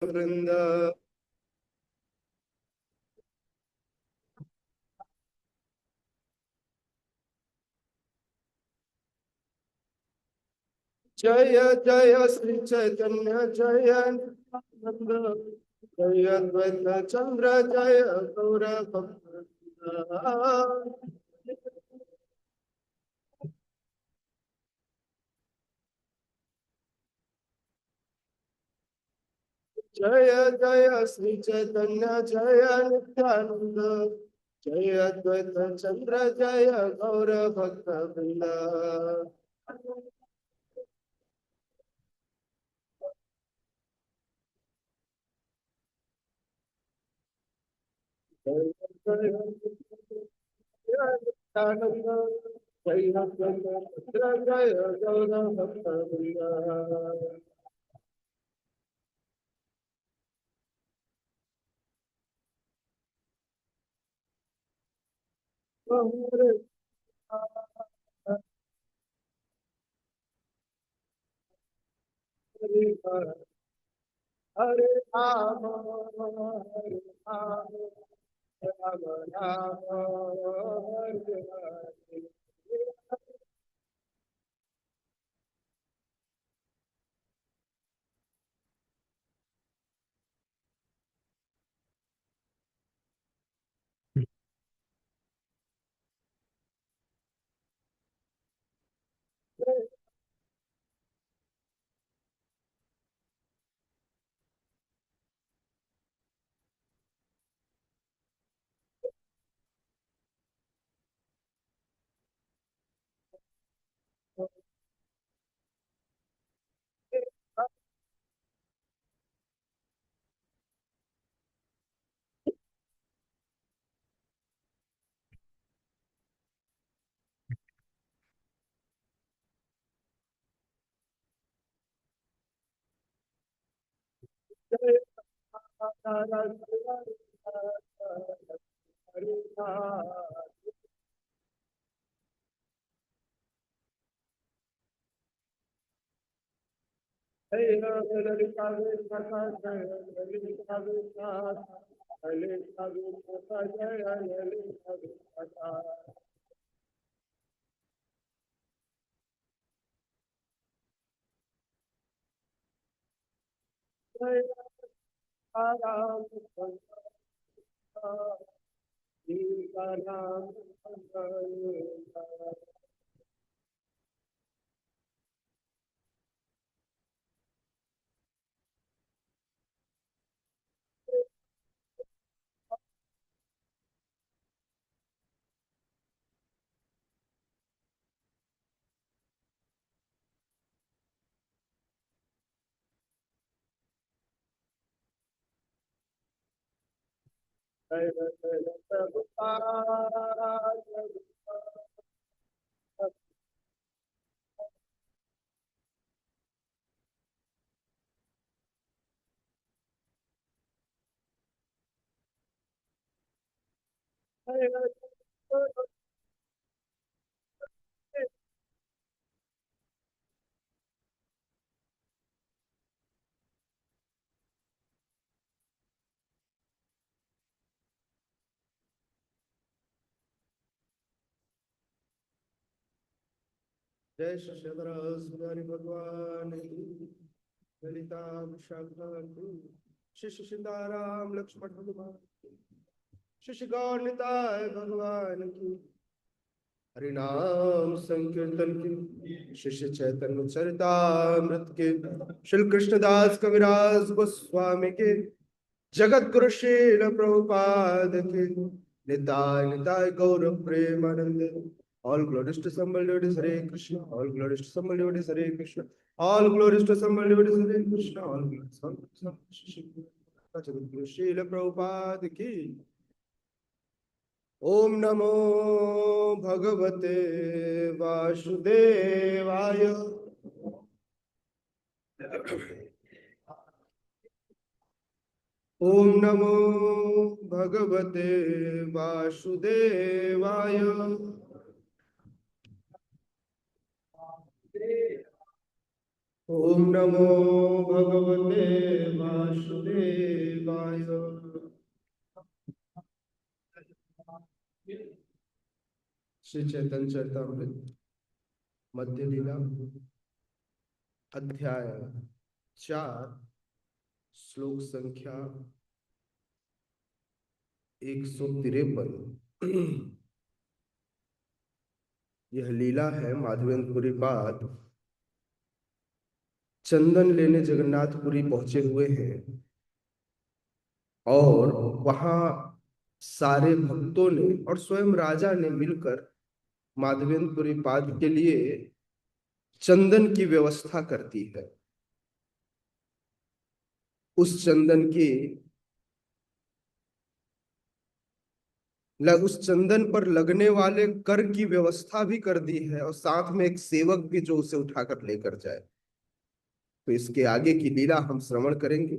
वृंद। जय जय श्री चैतन्य जय नित्यानंद। जय अद्वैत चंद्र जय गौर भक्त। जय जय श्री चैतन्य जय नित्यानंद। जय अद्वैत चंद्र जय गौर भक्त वृंद। जय जय नित्यानंद। जय अद्वैत चंद्र जय गौर भक्त वृंद। हरे हरे राम हरे राम राम राम हरे हरे। जय श्री शिवराज भगवान की। ललिता विशाखी श्री श्री सीताराम लक्ष्मण हनुमान की। श्री श्री गौर निताय भगवान की। हरिनाम संकीर्तन की। श्री श्री चैतन्य चरितामृत के। श्री कृष्णदास कविराज गोस्वामी के। जगत गुरु श्रील प्रभुपाद के। निताय निताय गौर Premanand. All glories to assembled devotees, Hare Krishna. All glories to assembled devotees, Hare Krishna. All glories to assembled devotees, Hare Krishna. All glories to assembled Guru Srila Prabhupada की। ओम नमो भगवते वासुदेवाय। ओम नमो भगवते वासुदेवाय। ओम नमो भगवते वासुदेवाय। श्री चैतन्य चरितमृत मध्य लीला अध्याय 4 श्लोक संख्या 153। यह लीला है माधवेंद्रपुरी पाद चंदन लेने जगन्नाथपुरी पहुंचे हुए हैं और वहां सारे भक्तों ने और स्वयं राजा ने मिलकर माधवेंद्रपुरी पाद के लिए चंदन की व्यवस्था कर दी है। उस चंदन की उस चंदन पर लगने वाले कर की व्यवस्था भी कर दी है और साथ में एक सेवक भी जो उसे उठाकर लेकर जाए। तो इसके आगे की लीला हम श्रवण करेंगे।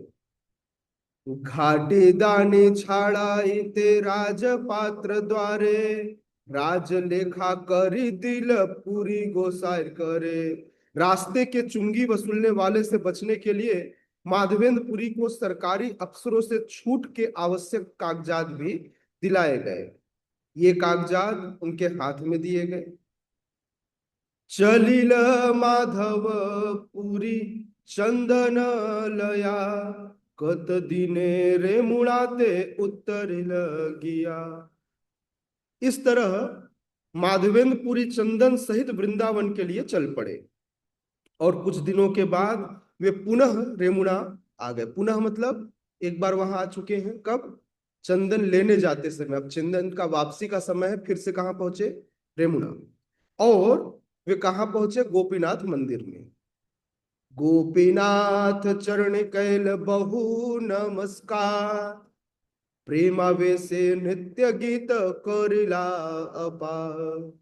घाटे दाने छाड़ाईते राजपात्र द्वारे राज लेखा करी दिल पूरी गोसार करे। रास्ते के चुंगी वसूलने वाले से बचने के लिए माधवेंद्रपुरी को सरकारी अफसरों से छूट के आवश्यक कागजात भी दिलाए गए। ये कागजात उनके हाथ में दिए गए। चलिल माधव पुरी चंदन लया कत दिने रे मुड़ाते उत्तरिल गिया। इस तरह माधवेंद्रपुरी चंदन सहित वृंदावन के लिए चल पड़े और कुछ दिनों के बाद वे पुनः रेमुणा आ गए। पुनः मतलब एक बार वहां आ चुके हैं। कब? चंदन लेने जाते समय। अब चंदन का वापसी का समय है। फिर से कहां पहुंचे? रेमुणा। और वे कहां पहुंचे? गोपीनाथ मंदिर में। गोपीनाथ चरण कैल बहु नमस्कार प्रेमावेशे नृत्य गीत करिला अपार।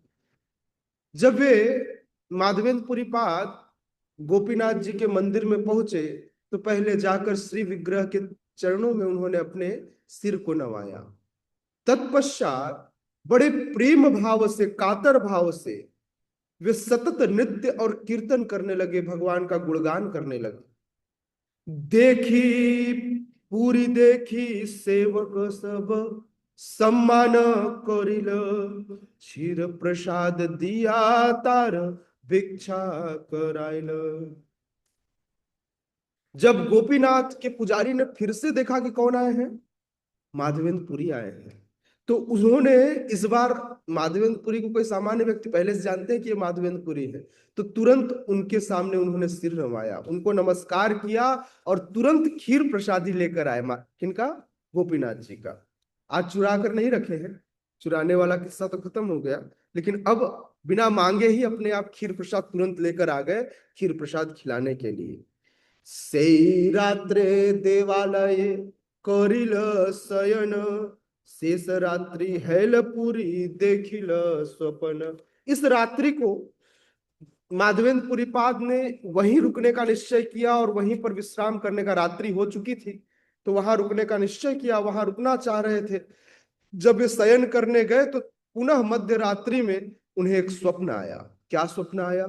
जब वे माधवेंद्रपुरी पाद गोपीनाथ जी के मंदिर में पहुंचे तो पहले जाकर श्री विग्रह के चरणों में उन्होंने अपने सिर को नवाया। तत्पश्चात बड़े प्रेम भाव से, कातर भाव से वे सतत नृत्य और कीर्तन करने लगे, भगवान का गुणगान करने लगे। देखी पूरी देखी सेवक सब सम्मान करिल क्षीर प्रसाद दिया तार भिक्षा कराइल। जब गोपीनाथ के पुजारी ने फिर से देखा कि कौन आए हैं, माधवेंद्रपुरी आए हैं, तो उन्होंने इस बार माधवेंद्रपुरी को, कोई सामान्य व्यक्ति पहले से जानते हैं कि ये माधवेंद्रपुरी है, तो तुरंत उनके सामने उन्होंने सिर नवाया, उनको नमस्कार किया और तुरंत खीर प्रसादी लेकर आए। किनका? गोपीनाथ जी का। आज चुरा कर नहीं रखे हैं, चुराने वाला किस्सा तो खत्म हो गया, लेकिन अब बिना मांगे ही अपने आप खीर प्रसाद तुरंत लेकर आ गए, खीर प्रसाद खिलाने के लिए। से रात्रे देवालय करिल शयन शेष रात्रि हेलपुरी देखिल स्वपन। इस रात्रि को माधवेंद्रपुरी पाद ने वहीं रुकने का निश्चय किया और वहीं पर विश्राम करने का, रात्रि हो चुकी थी तो वहां रुकने का निश्चय किया, वहां रुकना चाह रहे थे। जब वे शयन करने गए तो पुनः मध्य रात्रि में उन्हें एक स्वप्न आया। क्या स्वप्न आया?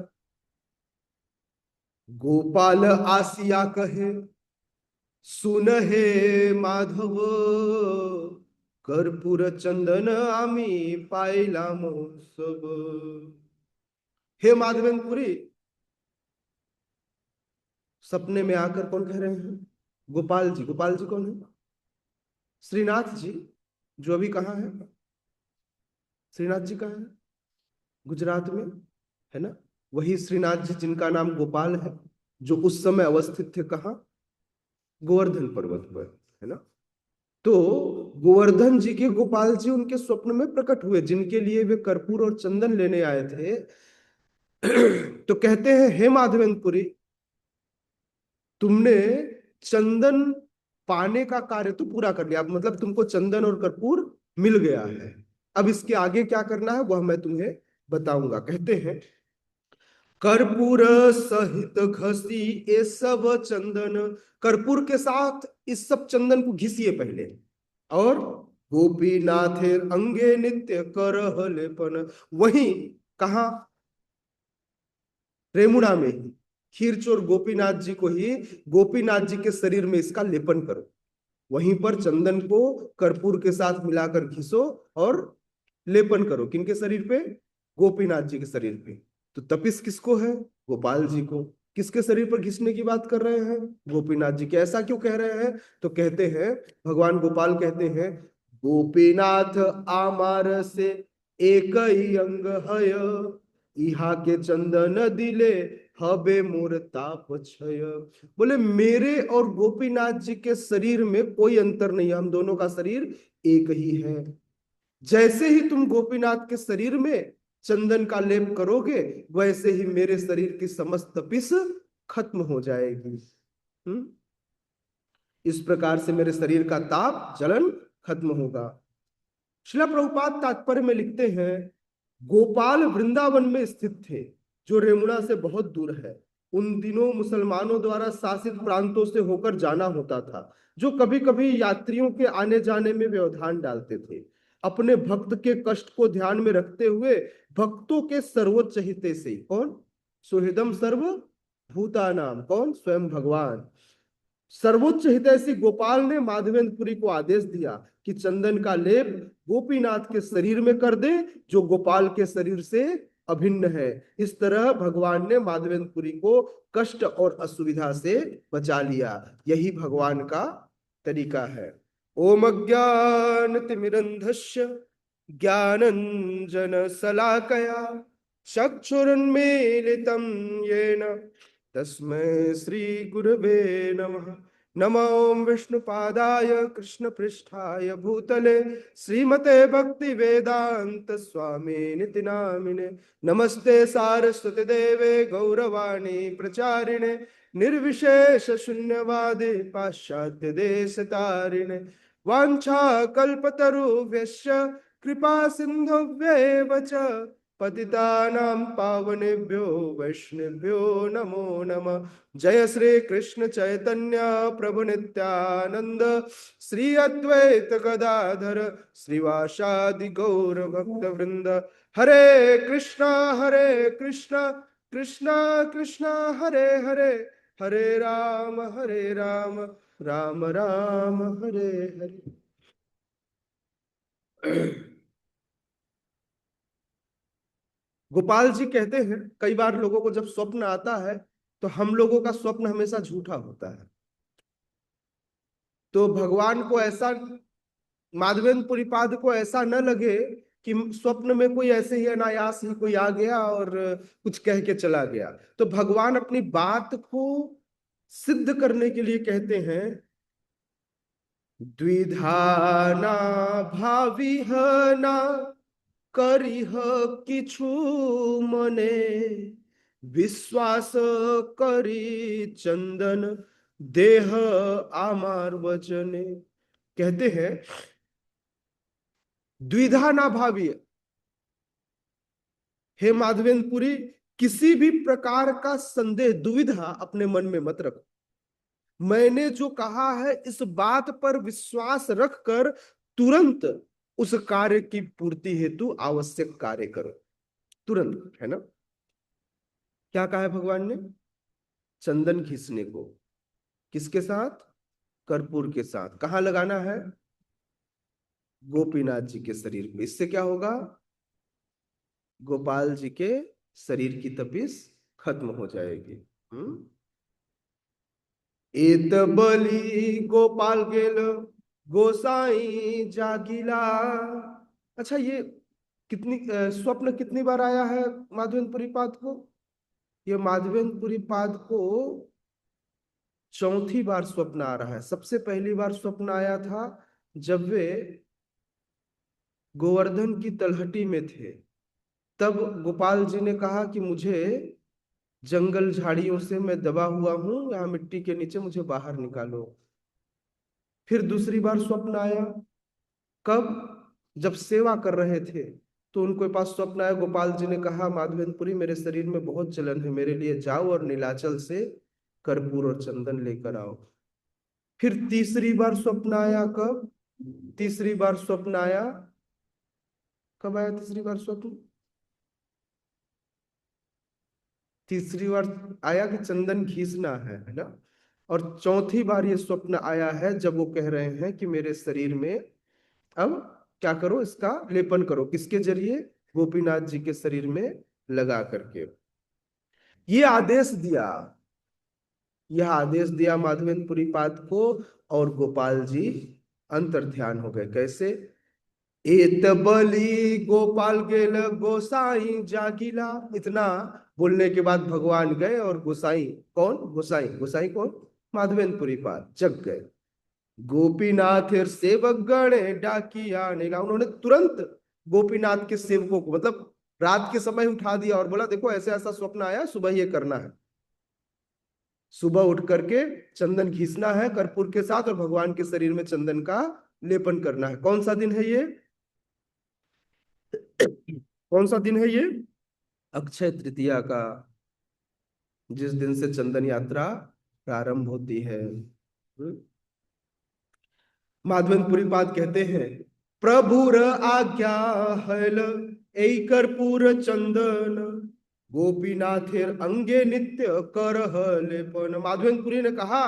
गोपाल आसिया कहे सुन हे माधव कर्पूर चंदन आमी पाइलाम सब। हे माधवेंद्रपुरी, सपने में आकर कौन कह रहे हैं? गोपाल जी। गोपाल जी कौन है? श्रीनाथ जी, जो अभी कहाँ है? श्रीनाथ जी कहाँ है? गुजरात में है ना। वही श्रीनाथ जी जिनका नाम गोपाल है, जो उस समय अवस्थित थे कहाँ? गोवर्धन पर्वत पर, है ना। तो गोवर्धन जी के गोपाल जी उनके स्वप्न में प्रकट हुए, जिनके लिए वे कर्पूर और चंदन लेने आए थे। तो कहते हैं, हे माधवेंद्रपुरी, तुमने चंदन पाने का कार्य तो पूरा कर लिया, मतलब तुमको चंदन और कर्पूर मिल गया है। अब इसके आगे क्या करना है वह मैं तुम्हें बताऊंगा। कहते हैं, कर्पूर सहित घसी ये सब चंदन, कर्पूर के साथ इस सब चंदन को घिसिए पहले, और गोपीनाथेर अंगे नित्य करह लेपन। वहीं कहा? रेमुणा में ही खीरचोर गोपीनाथ जी को ही गोपीनाथ जी के शरीर में इसका लेपन करो, वहीं पर चंदन को कर्पूर के साथ मिलाकर घिसो और लेपन करो। किनके शरीर पे? गोपीनाथ जी के शरीर पे। तो तपिस किसको है? गोपाल जी को। किसके शरीर पर घिसने की बात कर रहे हैं? गोपीनाथ जी के। ऐसा क्यों कह रहे हैं? तो कहते हैं, भगवान गोपाल कहते हैं, गोपीनाथ आमार से एक ही अंग हय, इहा के चंदन दिले हबे मोर ताप छय। बोले मेरे और गोपीनाथ जी के शरीर में कोई अंतर नहीं है, हम दोनों का शरीर एक ही है। जैसे ही तुम गोपीनाथ के शरीर में चंदन का लेप करोगे, वैसे ही मेरे शरीर की समस्त तपिश खत्म हो जाएगी। इस प्रकार से मेरे शरीर का ताप जलन खत्म होगा। श्रील प्रभुपाद तात्पर्य में लिखते हैं, गोपाल वृंदावन में स्थित थे, जो रेमुणा से बहुत दूर है। उन दिनों मुसलमानों द्वारा शासित प्रांतों से होकर जाना होता था, जो कभी कभी यात्रियों के आने जाने में व्यवधान डालते थे। अपने भक्त के कष्ट को ध्यान में रखते हुए भक्तों के सर्वोच्च हिते से, कौन? सुहृदम सर्व भूतानाम, कौन? स्वयं भगवान। सर्वोच्च हितैषी गोपाल ने माधवेंद्रपुरी को आदेश दिया कि चंदन का लेप गोपीनाथ के शरीर में कर दे, जो गोपाल के शरीर से अभिन्न है। इस तरह भगवान ने माधवेंद्रपुरी को कष्ट और असुविधा से बचा लिया। यही भगवान का तरीका है। ओम अज्ञानतिमिरन्धस्य ज्ञानंजन शलाकया चक्षुरुन्मीलितं येन तस्मै श्री गुरवे नमः। नमो विष्णुपादाय कृष्णपृष्ठाय भूतले श्रीमते भक्ति वेदांत स्वामी निति नामिने। नमस्ते सारस्वती देवे गौरवाणी प्रचारिणे निर्विशेष शून्यवादे पाश्चात्य देश तारिणे। वांछा कल्पतरुभ्यश्च कृपा सिन्धुभ्येव च पतितानां पावनेभ्यो वैष्णवेभ्यो नमो नमः। जय श्री कृष्ण चैतन्य प्रभु नित्यानंद, श्री अद्वैत गदाधर श्रीवासादि गौर भक्त वृंद। हरे कृष्णा कृष्णा कृष्णा हरे हरे, हरे राम राम राम हरे हरे। गोपाल जी कहते हैं, कई बार लोगों को जब स्वप्न आता है तो हम लोगों का स्वप्न हमेशा झूठा होता है। तो भगवान को ऐसा, माधवेंद्र पुरीपाद को ऐसा न लगे कि स्वप्न में कोई ऐसे ही अनायास ही कोई आ गया और कुछ कह के चला गया। तो भगवान अपनी बात को सिद्ध करने के लिए कहते हैं, द्विधाना भाविह ना करिह किछु मने, विश्वास करी चंदन देह आमार वचने। कहते हैं, द्विधा ना भावी, हे माधवेंद्रपुरी, किसी भी प्रकार का संदेह दुविधा अपने मन में मत रखो। मैंने जो कहा है इस बात पर विश्वास रखकर तुरंत उस कार्य की पूर्ति हेतु आवश्यक कार्य करो। तुरंत, है ना? क्या कहा है भगवान ने? चंदन घिसने को किसके साथ? कर्पूर के साथ। कहां लगाना है? गोपीनाथ जी के शरीर में। इससे क्या होगा? गोपाल जी के शरीर की तपिश खत्म हो जाएगी। एत बलि गोपाल गेल गोसाई जागिला। अच्छा, ये कितनी स्वप्न कितनी बार आया है माधवेंद्रपुरी पाद को? ये माधवेंद्रपुरी पाद को चौथी बार स्वप्न आ रहा है। सबसे पहली बार स्वप्न आया था जब वे गोवर्धन की तलहटी में थे। तब गोपाल जी ने कहा कि मुझे जंगल झाड़ियों से मैं दबा हुआ हूं, यहाँ मिट्टी के नीचे, मुझे बाहर निकालो। फिर दूसरी बार स्वप्न आया, कब? जब सेवा कर रहे थे तो उनके पास स्वप्न आया। गोपाल जी ने कहा, माधवेंद्रपुरी मेरे शरीर में बहुत जलन है, मेरे लिए जाओ और नीलाचल से कर्पूर और चंदन लेकर आओ। फिर तीसरी बार स्वप्न आया, कब? तीसरी बार स्वप्न आया, कब आया तीसरी बार स्वप्न? तीसरी बार आया कि चंदन घिसना है ना। और चौथी बार ये स्वप्न आया है जब वो कह रहे हैं कि मेरे शरीर में अब क्या करो, इसका लेपन करो। किसके जरिए? गोपीनाथ जी के शरीर में लगा करके। ये आदेश दिया, यह आदेश दिया माधवेंद्रपुरी पाद को, और गोपाल जी अंतर्ध्यान हो गए। कैसे? एत बलि गोपाल गेल गोसाई जागिला। इतना बोलने के बाद भगवान गए और गोसाई, कौन गोसाई? गोसाई कौन? माधवेंद्रपुरी पाद जग गए। गोपीनाथ सेवक गण डाकिया नेला। उन्होंने तुरंत गोपीनाथ के सेवकों को, मतलब रात के समय उठा दिया और बोला देखो ऐसे ऐसा स्वप्न आया, सुबह ये करना है। सुबह उठ करके चंदन घिसना है कर्पूर के साथ, और भगवान के शरीर में चंदन का लेपन करना है। कौन सा दिन है ये? कौन सा दिन है ये? अक्षय तृतीया का, जिस दिन से चंदन यात्रा प्रारंभ होती है। माधवेंद्रपुरी पाद कहते हैं, प्रभुर आज्ञा हल ऐ कर्पूर चंदन, गोपीनाथेर अंगे नित्य करह लेपन। माधवेंद्रपुरी ने कहा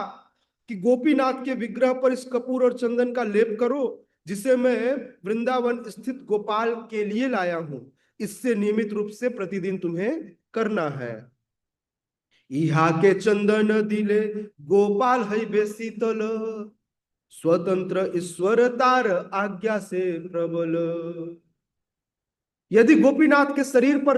कि गोपीनाथ के विग्रह पर इस कपूर और चंदन का लेप करो, जिसे मैं वृंदावन स्थित गोपाल के लिए लाया हूं। इससे नियमित रूप से प्रतिदिन तुम्हें करना है। यहाँ के चंदन दिले गोपाल है बेशीतल, स्वतंत्र ईश्वर तार आज्ञा से प्रबल। यदि गोपीनाथ के शरीर पर,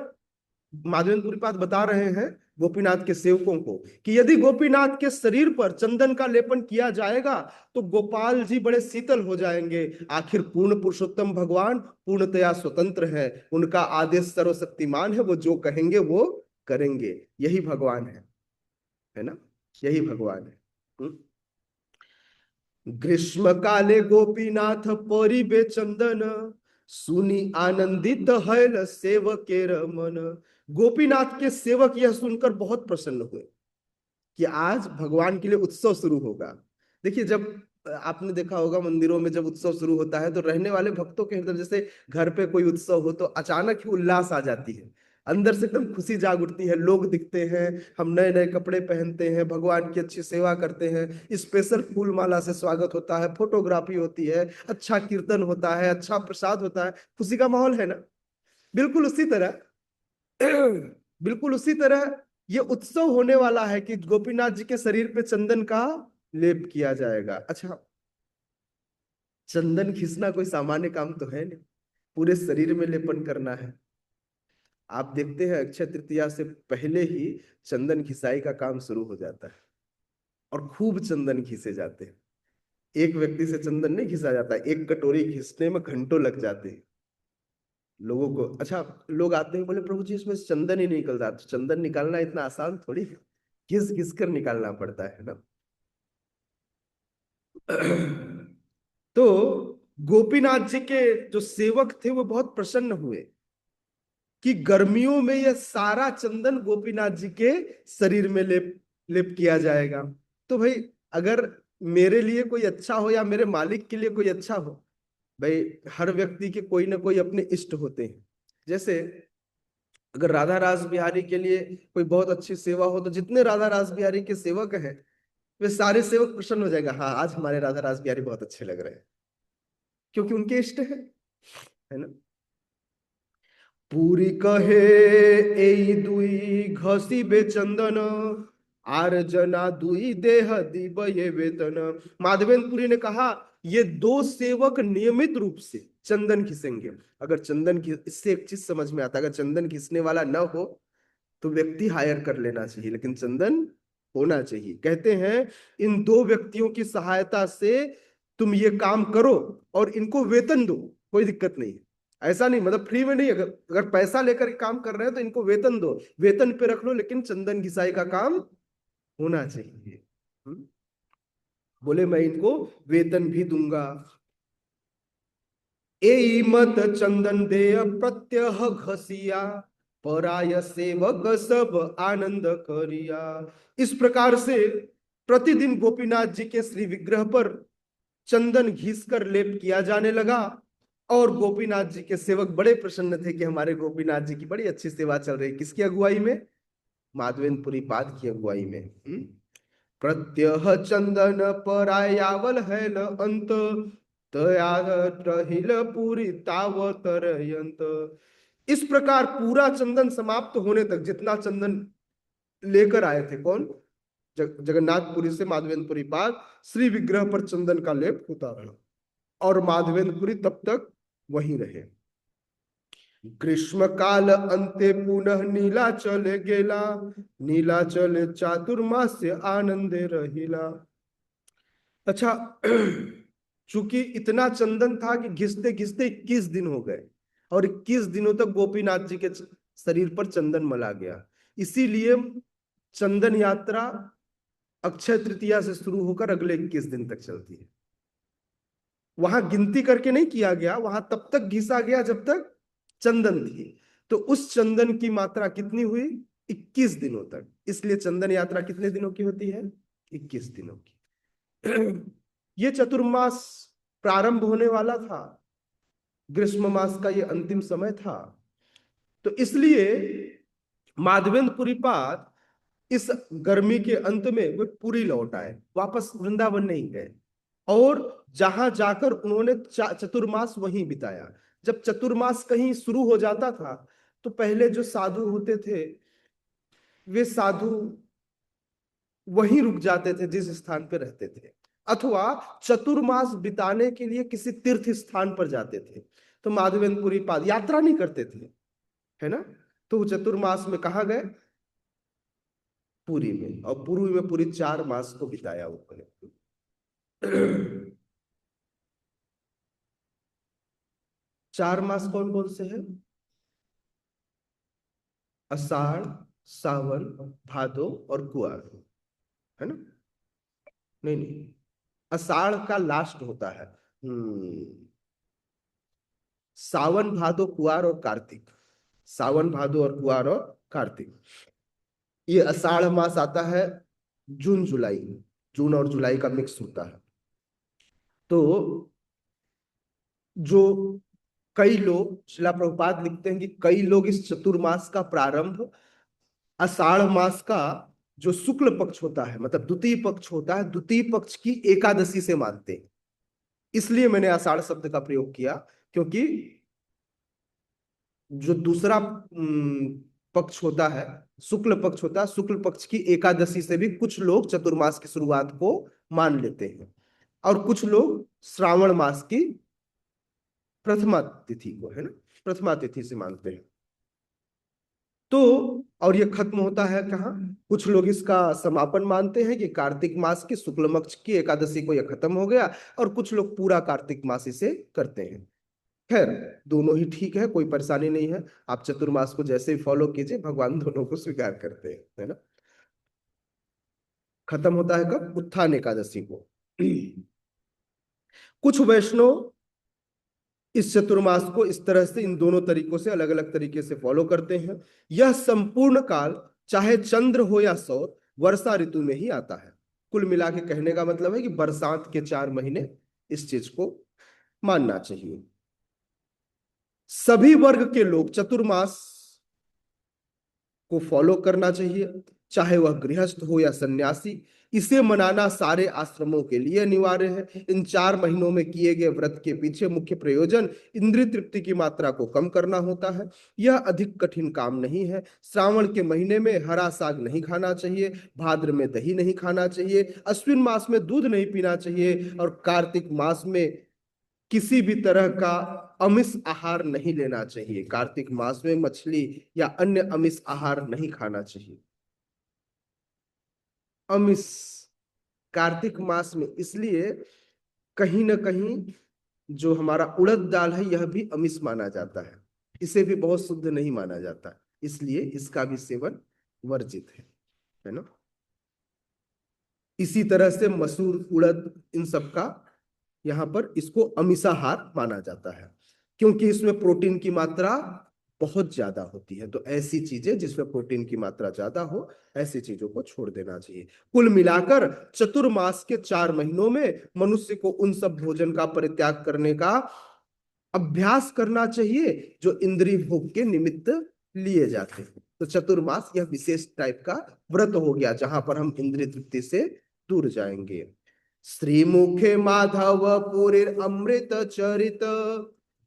माधवेंद्र पाद बता रहे हैं गोपीनाथ के सेवकों को, कि यदि गोपीनाथ के शरीर पर चंदन का लेपन किया जाएगा तो गोपाल जी बड़े शीतल हो जाएंगे। आखिर पूर्ण पुरुषोत्तम भगवान पूर्णतया स्वतंत्र है, उनका आदेश सर्वशक्तिमान है, वो जो कहेंगे वो करेंगे। यही भगवान है ना, यही भगवान है। ग्रीष्म काले गोपीनाथ परिबे चंदन, सुनी आनंदित हैल सेवकेर मन। गोपीनाथ के सेवक यह सुनकर बहुत प्रसन्न हुए कि आज भगवान के लिए उत्सव शुरू होगा। देखिए, जब आपने देखा होगा मंदिरों में जब उत्सव शुरू होता है तो रहने वाले भक्तों के अंदर, जैसे घर पे कोई उत्सव हो तो अचानक ही उल्लास आ जाती है, अंदर से एकदम खुशी जाग उठती है। लोग दिखते हैं, हम नए नए कपड़े पहनते हैं, भगवान की अच्छी सेवा करते हैं, स्पेशल फूल माला से स्वागत होता है, फोटोग्राफी होती है, अच्छा कीर्तन होता है, अच्छा प्रसाद होता है, खुशी का माहौल है ना। बिल्कुल उसी तरह बिल्कुल उसी तरह ये उत्सव होने वाला है कि गोपीनाथ जी के शरीर पे चंदन का लेप किया जाएगा। अच्छा, चंदन खींचना कोई सामान्य काम तो है नहीं, पूरे शरीर में लेपन करना है। आप देखते हैं अक्षय तृतीया से पहले ही चंदन घिसाई का काम शुरू हो जाता है और खूब चंदन घिसे जाते हैं। एक व्यक्ति से चंदन नहीं घिसा जाता, एक कटोरी घिसने में घंटों लग जाते हैं लोगों को। अच्छा, लोग आते हैं बोले प्रभु जी इसमें से चंदन ही नहीं निकलता। तो चंदन निकालना इतना आसान थोड़ी है, घिस घिस कर निकालना पड़ता है ना। तो गोपीनाथ जी के जो सेवक थे वो बहुत प्रसन्न हुए कि गर्मियों में यह सारा चंदन गोपीनाथ जी के शरीर में लेप लेप किया जाएगा। तो भाई, अगर मेरे लिए कोई अच्छा हो या मेरे मालिक के लिए कोई अच्छा हो, भाई हर व्यक्ति के कोई ना कोई अपने इष्ट होते हैं। जैसे अगर राधा रास बिहारी के लिए कोई बहुत अच्छी सेवा हो तो जितने राधा रास बिहारी के सेवक हैं वे सारे सेवक प्रसन्न हो जाएगा, हाँ आज हमारे राधा रास बिहारी बहुत अच्छे लग रहे हैं, क्योंकि उनके इष्ट है ना। पूरी कहे এই দুই ঘষিবে चंदन, आर जना दुई देह दीब ये वेतन। माधवेंद्रपुरी ने कहा ये दो सेवक नियमित रूप से चंदन घिसेंगे। अगर चंदन घिस, इससे एक चीज समझ में आता है, अगर चंदन घिसने वाला न हो तो व्यक्ति हायर कर लेना चाहिए, लेकिन चंदन होना चाहिए। कहते हैं इन दो व्यक्तियों की सहायता से तुम ये काम करो और इनको वेतन दो, कोई दिक्कत नहीं है। ऐसा नहीं, मतलब फ्री में नहीं, अगर अगर पैसा लेकर काम कर रहे हैं तो इनको वेतन दो, वेतन पे रख लो, लेकिन चंदन घिसाई का काम होना चाहिए। बोले मैं इनको वेतन भी दूंगा। ए मत चंदन दे प्रत्यह घसिया, पराय सेवक सब आनंद करिया। इस प्रकार से प्रतिदिन गोपीनाथ जी के श्री विग्रह पर चंदन घिस कर लेप किया जाने लगा, और गोपीनाथ जी के सेवक बड़े प्रसन्न थे कि हमारे गोपीनाथ जी की बड़ी अच्छी सेवा चल रही। किसकी अगुवाई में? माधवेंद्रपुरी पाद की अगुवाई में। प्रत्यह चंदन परायावल है ल अंत, तया रहिल पूरी तावतरयंत। इस प्रकार पूरा चंदन समाप्त होने तक, जितना चंदन लेकर आए थे कौन, जगन्नाथपुरी से माधवेंद्रपुरी पाद, श्री विग्रह पर चंदन का लेप होता रहा और माधवेंद्रपुरी तब तक वहीं रहे। ग्रीष्म काल अंते पुनः नीलाचल गेला, नीलाचल चातुर्मास्य आनंदे रहिला। अच्छा, चूंकि इतना चंदन था कि घिसते घिसते 21 दिन हो गए और 21 दिनों तक गोपीनाथ जी के शरीर पर चंदन मला गया। इसीलिए चंदन यात्रा अक्षय तृतीया से शुरू होकर अगले 21 दिन तक चलती है। वहां गिनती करके नहीं किया गया, वहां तब तक घिसा गया जब तक चंदन थी। तो उस चंदन की मात्रा कितनी हुई, 21 दिनों तक। इसलिए चंदन यात्रा कितने दिनों की होती है, 21 दिनों की। ये चतुर्मास प्रारंभ होने वाला था, ग्रीष्म मास का ये अंतिम समय था। तो इसलिए माधवेंद्रपुरी पाद इस गर्मी के अंत में वे पुरी लौट आए, वापस वृंदावन नहीं गए। और जहां जाकर उन्होंने चतुर्मास वहीं बिताया। जब चतुर्मास कहीं शुरू हो जाता था तो पहले जो साधु होते थे वे साधु वहीं रुक जाते थे जिस स्थान पर रहते थे, अथवा चतुर्मास बिताने के लिए किसी तीर्थ स्थान पर जाते थे। तो माधवेंद्रपुरी पाद यात्रा नहीं करते थे, है ना। तो चतुर्मास में कहा गए, पुरी में, और पुरी में पूरी 4 मास को बिताया उन्होंने। 4 मास कौन कौन से हैं, आषाढ़, सावन, भादो और कुआर, है ना। नहीं नहीं, आषाढ़ का लास्ट होता है। सावन, भादो, कुआर और कार्तिक। सावन, भादो और कुआर और कार्तिक। ये आषाढ़ मास आता है जून जुलाई, जून और जुलाई का मिक्स होता है। तो जो कई लोग, शिला प्रभुपाद लिखते हैं कि कई लोग इस चतुर्मास का प्रारंभ आषाढ़ मास का जो शुक्ल पक्ष होता है, मतलब द्वितीय पक्ष होता है, द्वितीय पक्ष की एकादशी से मानते हैं। इसलिए मैंने आषाढ़ शब्द का प्रयोग किया, क्योंकि जो दूसरा पक्ष होता है, शुक्ल पक्ष होता है, शुक्ल पक्ष की एकादशी से भी कुछ लोग चतुर्मास की शुरुआत को मान लेते हैं, और कुछ लोग श्रावण मास की प्रथमा तिथि को, है ना, प्रथमा तिथि से मानते हैं। तो और ये खत्म होता है कहाँ, कुछ लोग इसका समापन मानते हैं कि कार्तिक मास की शुक्ल पक्ष की एकादशी को यह खत्म हो गया, और कुछ लोग पूरा कार्तिक मास इसे करते हैं। खैर, दोनों ही ठीक है, कोई परेशानी नहीं है। आप चतुर्मास को जैसे ही फॉलो कीजिए, भगवान दोनों को स्वीकार करते हैं, है ना। खत्म होता है कब, उत्थान एकादशी को। कुछ वैष्णव इस चतुर्मास को इस तरह से, इन दोनों तरीकों से, अलग अलग तरीके से फॉलो करते हैं। यह संपूर्ण काल चाहे चंद्र हो या सौर, वर्षा ऋतु में ही आता है। कुल मिला के कहने का मतलब है कि बरसात के 4 महीने इस चीज को मानना चाहिए। सभी वर्ग के लोग चतुर्मास को फॉलो करना चाहिए, चाहे वह गृहस्थ हो या सन्यासी। इसे मनाना सारे आश्रमों के लिए अनिवार्य है। इन 4 महीनों में किए गए व्रत के पीछे मुख्य प्रयोजन इंद्रिय तृप्ति की मात्रा को कम करना होता है। यह अधिक कठिन काम नहीं है। श्रावण के महीने में हरा साग नहीं खाना चाहिए, भाद्र में दही नहीं खाना चाहिए, अश्विन मास में दूध नहीं पीना चाहिए, और कार्तिक मास में किसी भी तरह का अमिष आहार नहीं लेना चाहिए। कार्तिक मास में मछली या अन्य अमिष आहार नहीं खाना चाहिए। अमिष कार्तिक मास में, इसलिए कहीं ना कहीं जो हमारा उड़द दाल है यह भी अमिष माना जाता है, इसे भी बहुत शुद्ध नहीं माना जाता, इसलिए इसका भी सेवन वर्जित है ना। इसी तरह से मसूर, उड़द, इन सब का यहाँ पर इसको अमिषाहार माना जाता है, क्योंकि इसमें प्रोटीन की मात्रा बहुत ज्यादा होती है। तो ऐसी चीजें जिसमें प्रोटीन की मात्रा ज्यादा हो, ऐसी चीजों को छोड़ देना चाहिए। कुल मिलाकर चतुर्मास के 4 महीनों में मनुष्य को उन सब भोजन का परित्याग करने का अभ्यास करना चाहिए जो इंद्रिय भोग के निमित्त लिए जाते हैं। तो चतुर्मास यह विशेष टाइप का व्रत हो गया जहां पर हम इंद्रिय तृप्ति से दूर जाएंगे। श्री मुखे माधव पुरी अमृत चरित,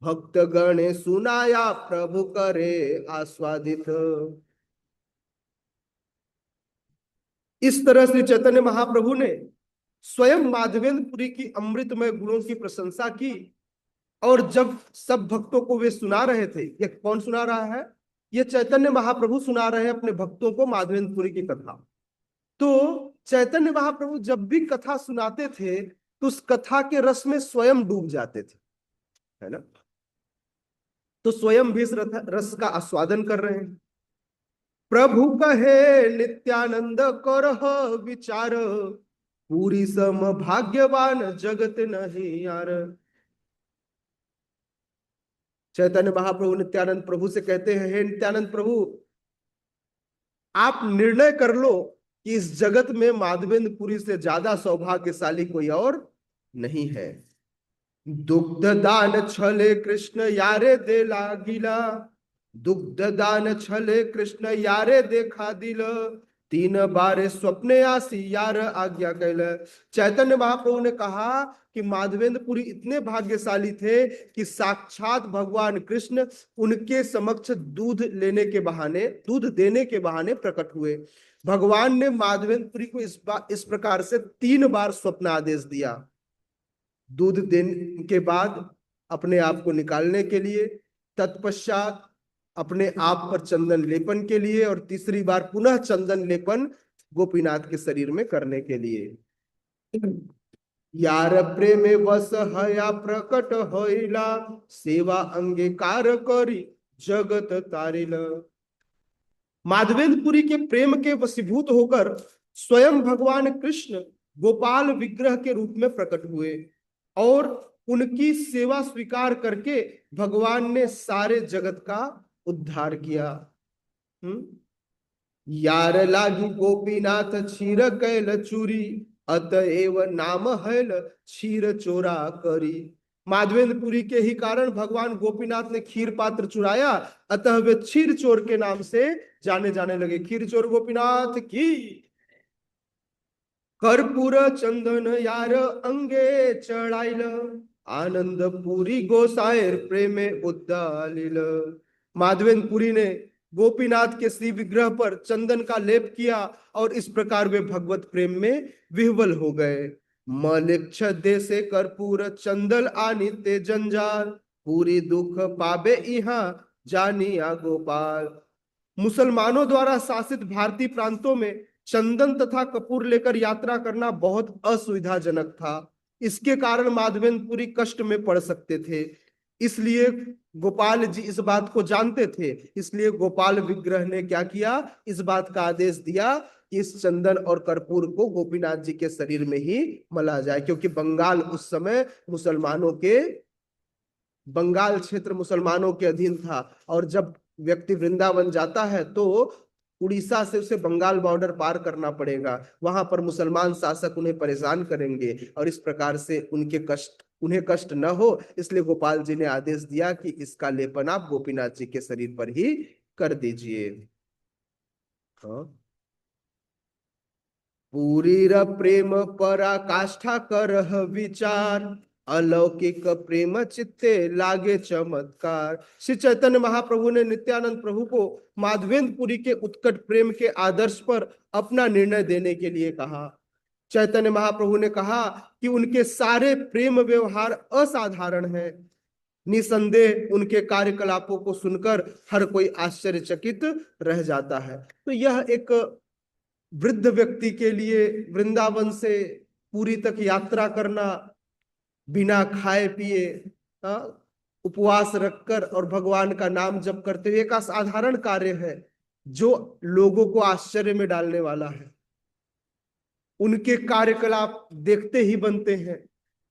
भक्त गणे सुनाया प्रभु करे आस्वादित। इस तरह श्री चैतन्य महाप्रभु ने स्वयं माधवेंद्रपुरी की अमृतमय गुणों की प्रशंसा की, और जब सब भक्तों को वे सुना रहे थे, ये कौन सुना रहा है? ये चैतन्य महाप्रभु सुना रहे हैं अपने भक्तों को माधवेंद्रपुरी की कथा। तो चैतन्य महाप्रभु जब भी कथा सुनाते थे तो उस कथा के रस में स्वयं डूब जाते थे, है ना। तो स्वयं भी इस रस का आस्वादन कर रहे हैं। प्रभु कहे नित्यानंद करह विचार, पूरी सम भाग्यवान जगत नहीं यार। चैतन्य महाप्रभु नित्यानंद प्रभु से कहते हैं, हे नित्यानंद प्रभु, आप निर्णय कर लो कि इस जगत में माधवेंद्रपुरी से ज्यादा सौभाग्यशाली कोई और नहीं है। दुग्ध दान छले कृष्ण यारे दे लागिला, दुग्ध दान छले कृष्ण यारे देखा दिल, तीन बारे स्वप्ने आसी यार आज्ञा कैल। चैतन्य महाप्रभु ने कहा कि माधवेंद्रपुरी इतने भाग्यशाली थे कि साक्षात भगवान कृष्ण उनके समक्ष दूध लेने के बहाने, दूध देने के बहाने प्रकट हुए। भगवान ने माधवेंद्रपुरी को इस प्रकार से 3 बार स्वप्न आदेश दिया। दूध देने के बाद अपने आप को निकालने के लिए, तत्पश्चात अपने आप पर चंदन लेपन के लिए, और तीसरी बार पुनः चंदन लेपन गोपीनाथ के शरीर में करने के लिए। यार प्रेम वस हया प्रकट होइला, सेवा अंगीकार करी जगत तारिल। माधवेंद्रपुरी के प्रेम के वशीभूत होकर स्वयं भगवान कृष्ण गोपाल विग्रह के रूप में प्रकट हुए, और उनकी सेवा स्वीकार करके भगवान ने सारे जगत का उद्धार किया। यार लागी गोपीनाथ क्षीर कैल चूरी, अतएव नाम हैल क्षीर चोरा करी। माधवेंद्रपुरी के ही कारण भगवान गोपीनाथ ने क्षीर पात्र चुराया, अतः वे क्षीर चोर के नाम से जाने जाने लगे। क्षीर चोर गोपीनाथ की। कर्पूर चंदन यार अंगे चढ़ाइल, आनंद पूरी गोसायर प्रेमे उद्दालिल। माधवेंद्रपुरी ने गोपीनाथ के श्री विग्रह पर चंदन का लेप किया, और इस प्रकार वे भगवत प्रेम में विह्वल हो गए। मलिक्ष देसे कर्पूर चंदल आनिते जंजाल, पूरी दुख पाबे इहाँ जानिया गोपाल। मुसलमानों द्वारा शासित भारतीय प्रांतों में चंदन तथा कपूर लेकर यात्रा करना बहुत असुविधाजनक था। इसके कारण माधवेंद्रपुरी कष्ट में पड़ सकते थे। इसलिए गोपाल जी इस बात को जानते थे, इसलिए गोपाल विग्रह ने क्या किया, इस बात का आदेश दिया कि इस चंदन और कर्पूर को गोपीनाथ जी के शरीर में ही मला जाए, क्योंकि बंगाल उस समय बंगाल क्षेत्र मुसलमानों के अधीन था, और जब व्यक्ति वृंदावन जाता है तो उड़ीसा से उसे बंगाल बॉर्डर पार करना पड़ेगा, वहां पर मुसलमान शासक उन्हें परेशान करेंगे, और इस प्रकार से उन्हें कष्ट न हो, इसलिए गोपाल जी ने आदेश दिया कि इसका लेपन आप गोपीनाथ जी के शरीर पर ही कर दीजिए। हाँ। पूरी प्रेम पराकाष्ठा करह विचार, अलौकिक प्रेम चित्ते लागे चमत्कार। श्री चैतन्य महाप्रभु ने नित्यानंद प्रभु को माधवेंद्रपुरी के उत्कट प्रेम के आदर्श पर अपना निर्णय देने के लिए कहा। चैतन्य महाप्रभु ने कहा कि उनके सारे प्रेम व्यवहार असाधारण है। निसंदेह उनके कार्यकलापों को सुनकर हर कोई आश्चर्यचकित रह जाता है। तो यह एक वृद्ध व्यक्ति के लिए वृंदावन से पुरी तक यात्रा करना, बिना खाए पिए उपवास रखकर और भगवान का नाम जप करते हुए, एक असाधारण कार्य है जो लोगों को आश्चर्य में डालने वाला है। उनके कार्यकलाप देखते ही बनते हैं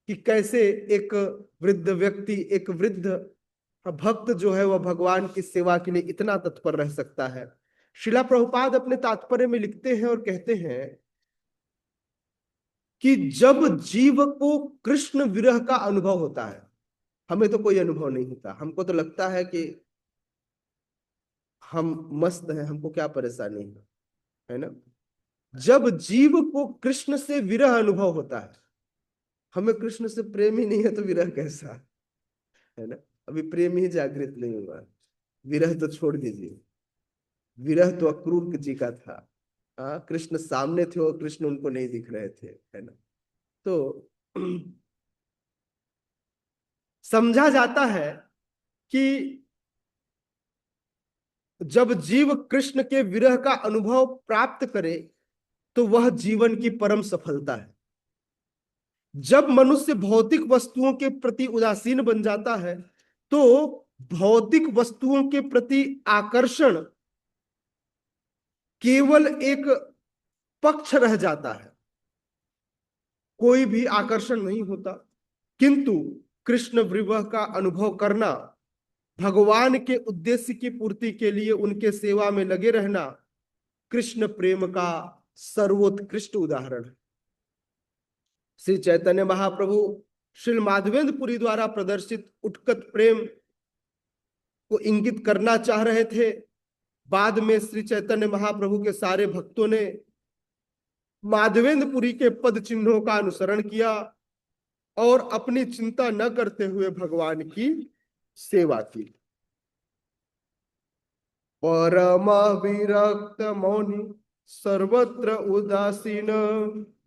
कि कैसे एक वृद्ध व्यक्ति, एक वृद्ध भक्त जो है वह भगवान की सेवा के लिए इतना तत्पर रह सकता है। श्रीला प्रभुपाद अपने तात्पर्य में लिखते हैं और कहते हैं कि जब जीव को कृष्ण विरह का अनुभव होता है, हमें तो कोई अनुभव नहीं होता, हमको तो लगता है कि हम मस्त हैं, हमको क्या परेशानी है ना। जब जीव को कृष्ण से विरह अनुभव होता है, हमें कृष्ण से प्रेम ही नहीं है तो विरह कैसा, है ना। अभी प्रेम ही जागृत नहीं हुआ, विरह तो छोड़ दीजिए। विरह तो अक्रूर जी का था। कृष्ण सामने थे और कृष्ण उनको नहीं दिख रहे थे, है ना। तो समझा जाता है कि जब जीव कृष्ण के विरह का अनुभव प्राप्त करे तो वह जीवन की परम सफलता है। जब मनुष्य भौतिक वस्तुओं के प्रति उदासीन बन जाता है तो भौतिक वस्तुओं के प्रति आकर्षण केवल एक पक्ष रह जाता है, कोई भी आकर्षण नहीं होता। किंतु कृष्ण विरह का अनुभव करना, भगवान के उद्देश्य की पूर्ति के लिए उनके सेवा में लगे रहना, कृष्ण प्रेम का सर्वोत्कृष्ट उदाहरण है। श्री चैतन्य महाप्रभु श्री माधवेंद्रपुरी द्वारा प्रदर्शित उत्कट प्रेम को इंगित करना चाह रहे थे। बाद में श्री चैतन्य महाप्रभु के सारे भक्तों ने माधवेंद्रपुरी के पद चिन्हों का अनुसरण किया और अपनी चिंता न करते हुए भगवान की सेवा की। परम विरक्त मौनि सर्वत्र उदासीन,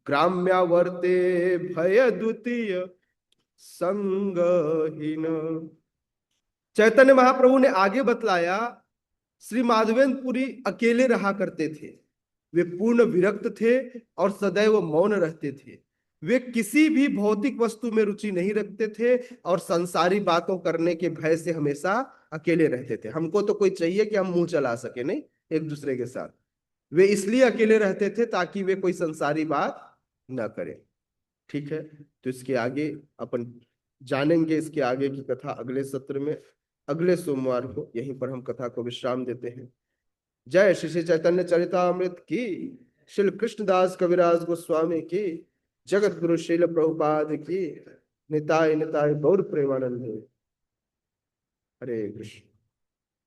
ग्राम्यावर्ते भय द्वितीय संगहीन। चैतन्य महाप्रभु ने आगे बतलाया, श्री माधवेंद्रपुरी अकेले रहा करते थे। वे पूर्ण विरक्त थे और सदैव मौन रहते थे। वे किसी भी भौतिक वस्तु में रुचि नहीं रखते थे और संसारी बातों करने के भय से हमेशा अकेले रहते थे। हमको तो कोई चाहिए कि हम मुंह चला सके नहीं एक दूसरे के साथ। वे इसलिए अकेले रहते थे ताकि वे कोई संसारी बात न करें। ठीक है, तो इसके आगे अपन जानेंगे, इसके आगे की कथा अगले सत्र में, अगले सोमवार को। यहीं पर हम कथा को विश्राम देते हैं। जय श्री श्री चैतन्य चरितामृत की, श्री कृष्णदास कविराज गोस्वामी की, जगत गुरु श्रील प्रभुपाद की। निताय निताय गौर प्रेमानंद। हरे कृष्ण।